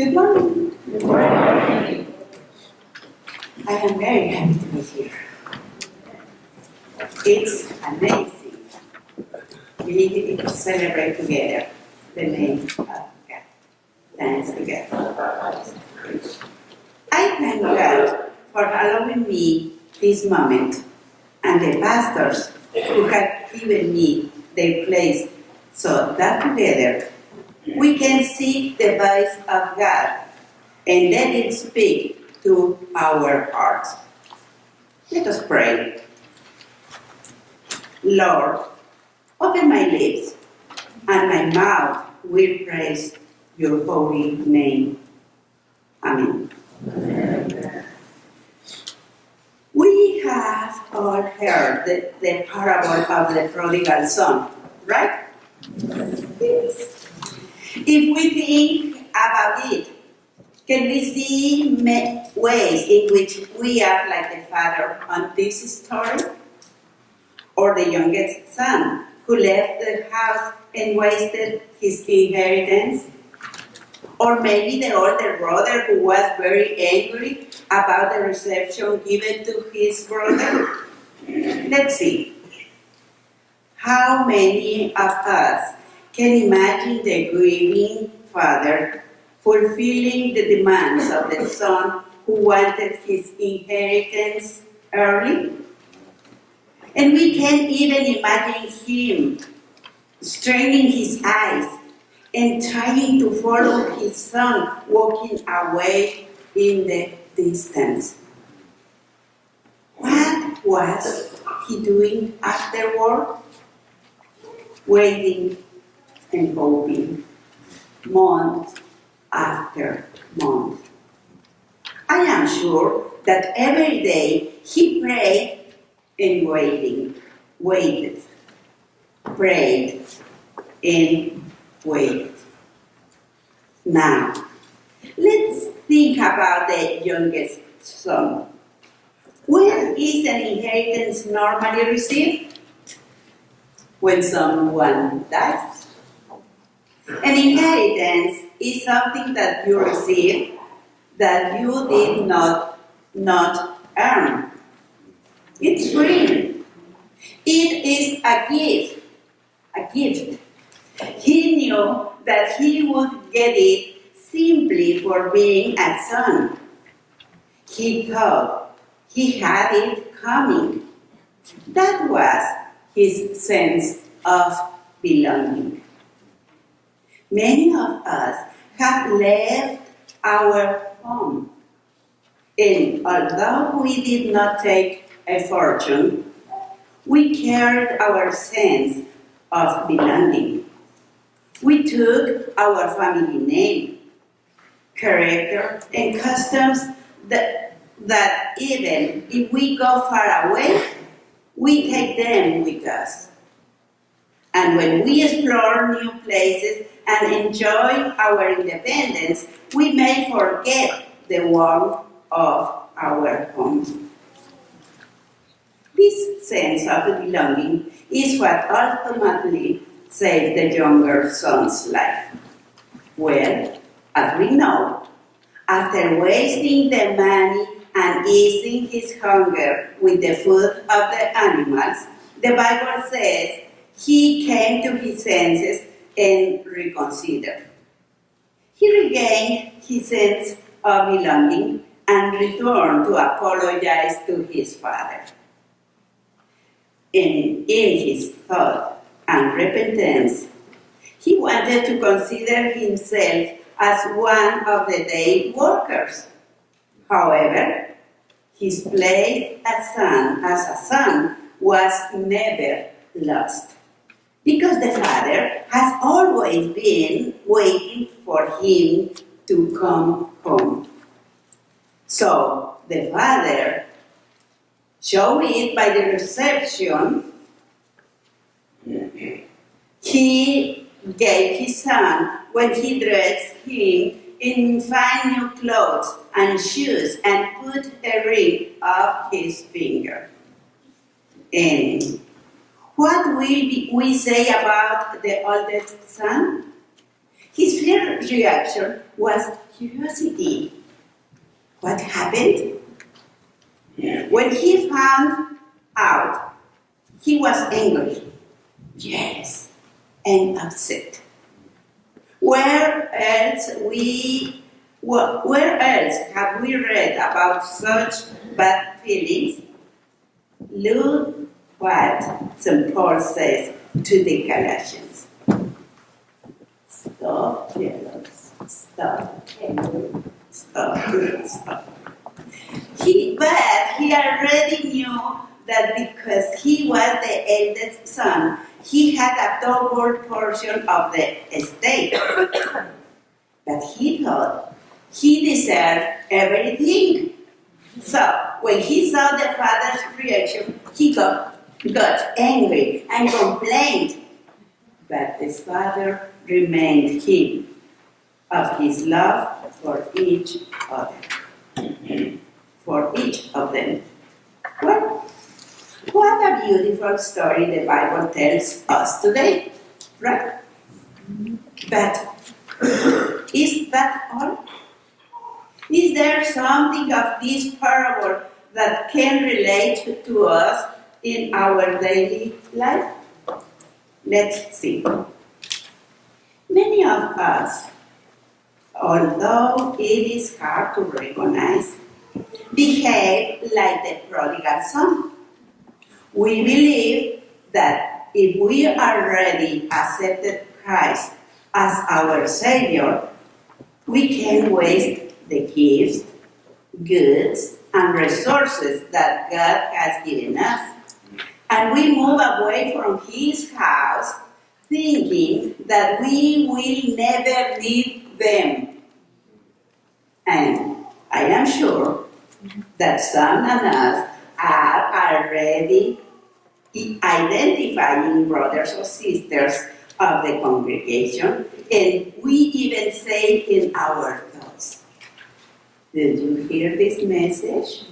Good morning. Good morning. I am very happy to be here. It's amazing. We celebrate together the name of God. Thanks together. I thank God for allowing me this moment and the pastors who have given me their place so that together we can seek the voice of God and let it speak to our hearts. Let us pray. Lord, open my lips and my mouth will praise your holy name. Amen. Amen. We have all heard the parable of the prodigal son, right? Yes. If we think about it, can we see ways in which we are like the father on this story? Or the youngest son who left the house and wasted his inheritance? Or maybe the older brother who was very angry about the reception given to his brother? Let's see. How many of us can imagine the grieving father fulfilling the demands of the son who wanted his inheritance early? And we can even imagine him straining his eyes and trying to follow his son walking away in the distance. What was he doing afterward? Waiting and hoping, month after month. I am sure that every day he prayed and waited, prayed and waited. Now, let's think about the youngest son. When is an inheritance normally received? When someone dies. An inheritance is something that you receive that you did not earn. It's free. It is a gift. He knew that he would get it simply for being a son. He thought he had it coming. That was his sense of belonging. Many of us have left our home, and although we did not take a fortune, we carried our sense of belonging. We took our family name, character, and customs that even if we go far away, we take them with us. And when we explore new places and enjoy our independence, we may forget the warmth of our home. This sense of belonging is what ultimately saved the younger son's life. Well, as we know, after wasting the money and easing his hunger with the food of the animals, the Bible says he came to his senses and reconsidered. He regained his sense of belonging and returned to apologize to his father. In his thought and repentance, he wanted to consider himself as one of the day workers. However, his place as a son was never lost, because the father has always been waiting for him to come home. So the father showed it by the reception he gave his son when he dressed him in fine new clothes and shoes and put a ring of his finger. And what will we say about the oldest son? His first reaction was curiosity. What happened? When he found out, he was angry, yes, and upset. Where else have we read about such bad feelings? Look what St. Paul says to the Galatians. Stop, jealous. Stop, angry. Stop. He already knew that because he was the eldest son, he had a double portion of the estate. But he thought he deserved everything. So when he saw the father's reaction, he got angry and complained. But the father reminded him of his love for each other. For each of them. Well, what a beautiful story the Bible tells us today, right? But is that all? Is there something of this parable that can relate to us in our daily life? Let's see. Many of us, although it is hard to recognize, behave like the prodigal son. We believe that if we already accepted Christ as our Savior, we can waste the gifts, goods, and resources that God has given us. And we move away from His house thinking that we will never need them. And I am sure that some of us are already identifying brothers or sisters of the congregation, and we even say in our thoughts, did you hear this message?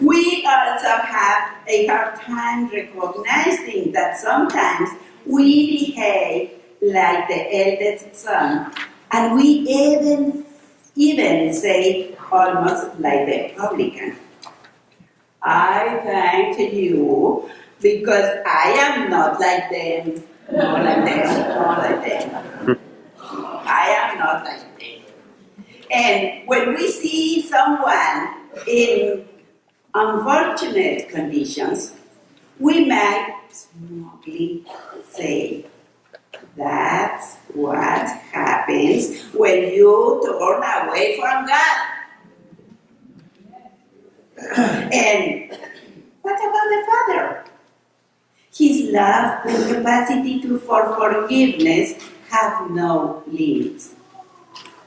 We also have a hard time recognizing that sometimes we behave like the eldest son, and we even say almost like the publican. I thank you because I am not like them, not like them. I am not like them. And when we see someone in unfortunate conditions, we might smugly say, that's what happens when you turn away from God. And what about the Father? His love and capacity for forgiveness have no limits.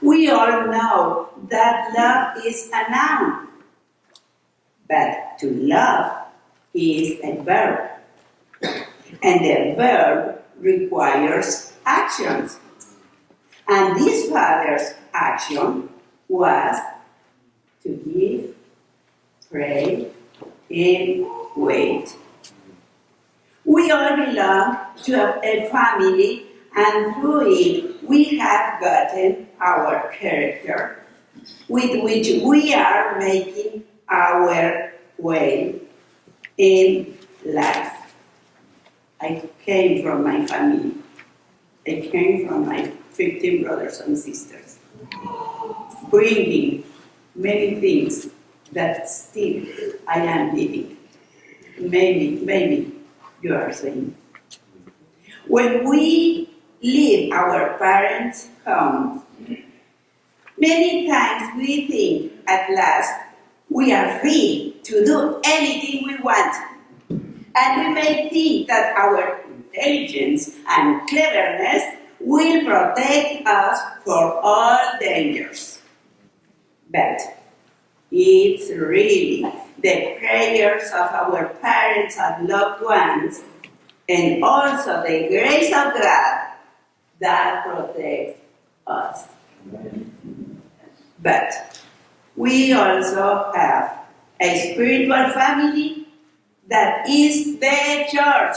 We all know that love is a noun, but to love is a verb. And the verb requires actions. And this father's action was to give, pray, and wait. We all belong to a family, and through it we have gotten our character, with which we are making our way in life. I came from my family. I came from my 15 brothers and sisters, bringing many things that still I am living. Maybe you are saying. When we leave our parents' home, many times we think at last we are free to do anything we want. And we may think that our intelligence and cleverness will protect us for all dangers. But it's really the prayers of our parents and loved ones, and also the grace of God, that protects us. But we also have a spiritual family that is the church.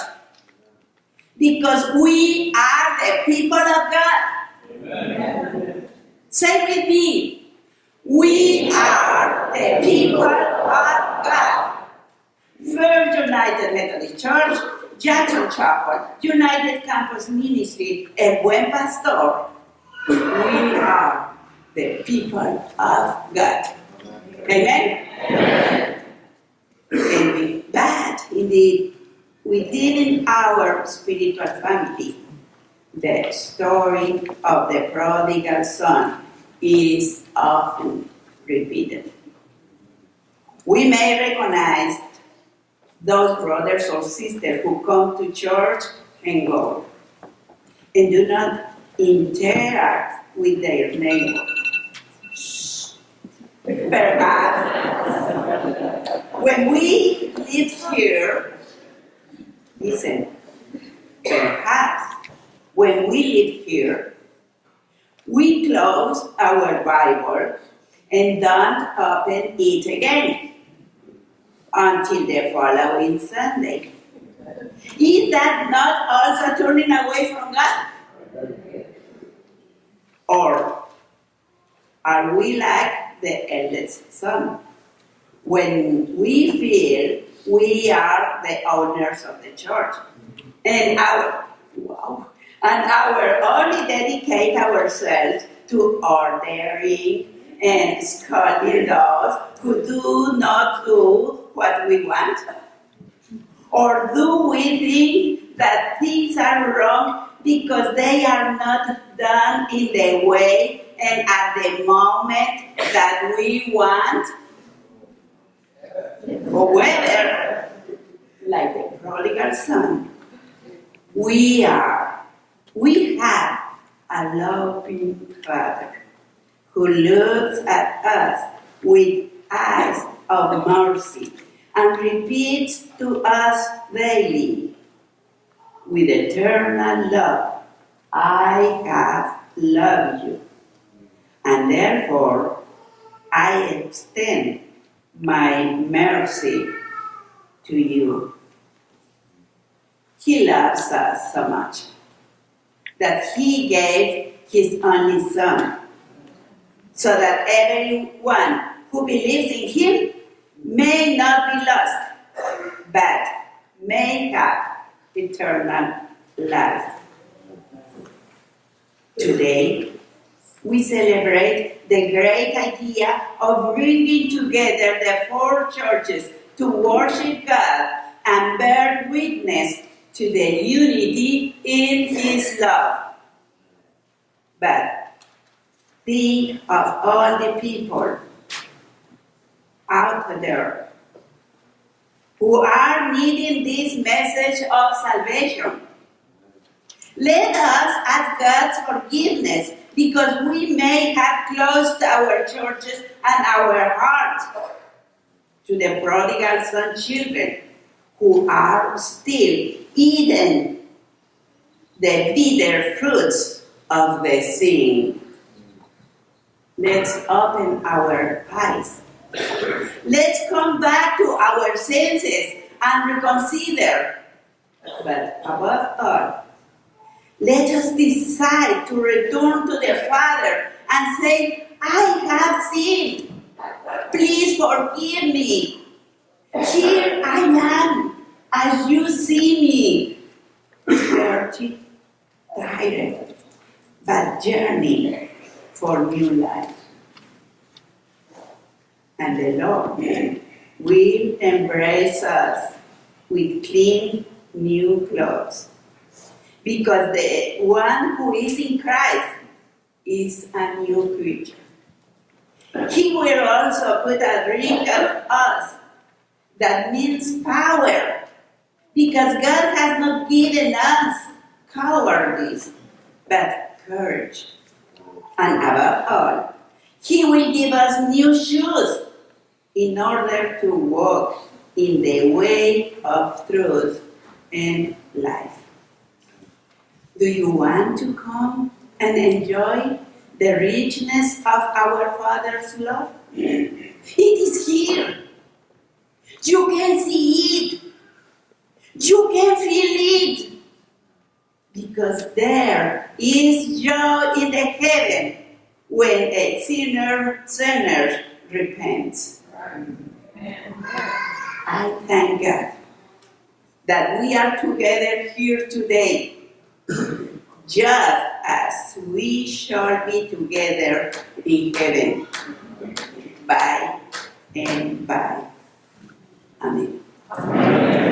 because we are the people of God. Amen. Say with me, we are the people of God. First United Methodist Church, Jackson Chapel, United Campus Ministry, and Buen Pastor. We are the people of God. Amen? Amen. And with that, indeed, within our spiritual family, the story of the prodigal son is often repeated. We may recognize those brothers or sisters who come to church and go and do not interact with their neighbor. Perhaps when we live here, listen, perhaps when we live here, we close our Bible and don't open it again until the following Sunday. Is that not also turning away from God? Or are we like the eldest son, when we feel we are the owners of the church and only dedicate ourselves to ordering and scolding those who do not do what we want? Or do we think that things are wrong because they are not done in the way and at the moment that we want? However, like the prodigal son, we have a loving Father who looks at us with eyes of mercy and repeats to us daily, with eternal love, I have loved you, and therefore I extend my mercy to you. He loves us so much that he gave his only son, so that everyone who believes in him may not be lost, but may have eternal life. Today, we celebrate the great idea of bringing together the four churches to worship God and bear witness to the unity in his love. But think of all the people out there who are needing this message of salvation. Let us ask God's forgiveness, because we may have closed our churches and our hearts to the prodigal son children who are still eating the bitter fruits of the sin. Let's open our eyes. Let's come back to our senses and reconsider. But above all, let us decide to return to the Father and say, I have sinned. Please forgive me. Here I am, as you see me. Dirty, tired, but journey for new life. And the Lord will embrace us with clean new clothes. Because the one who is in Christ is a new creature. He will also put a ring on us that means power. Because God has not given us cowardice, but courage. And above all, He will give us new shoes in order to walk in the way of truth and life. Do you want to come and enjoy the richness of our Father's love? It is here. You can see it. You can feel it. because there is joy in the heaven when a sinner repents. I thank God that we are together here today, just as we shall be together in heaven by and by. Amen.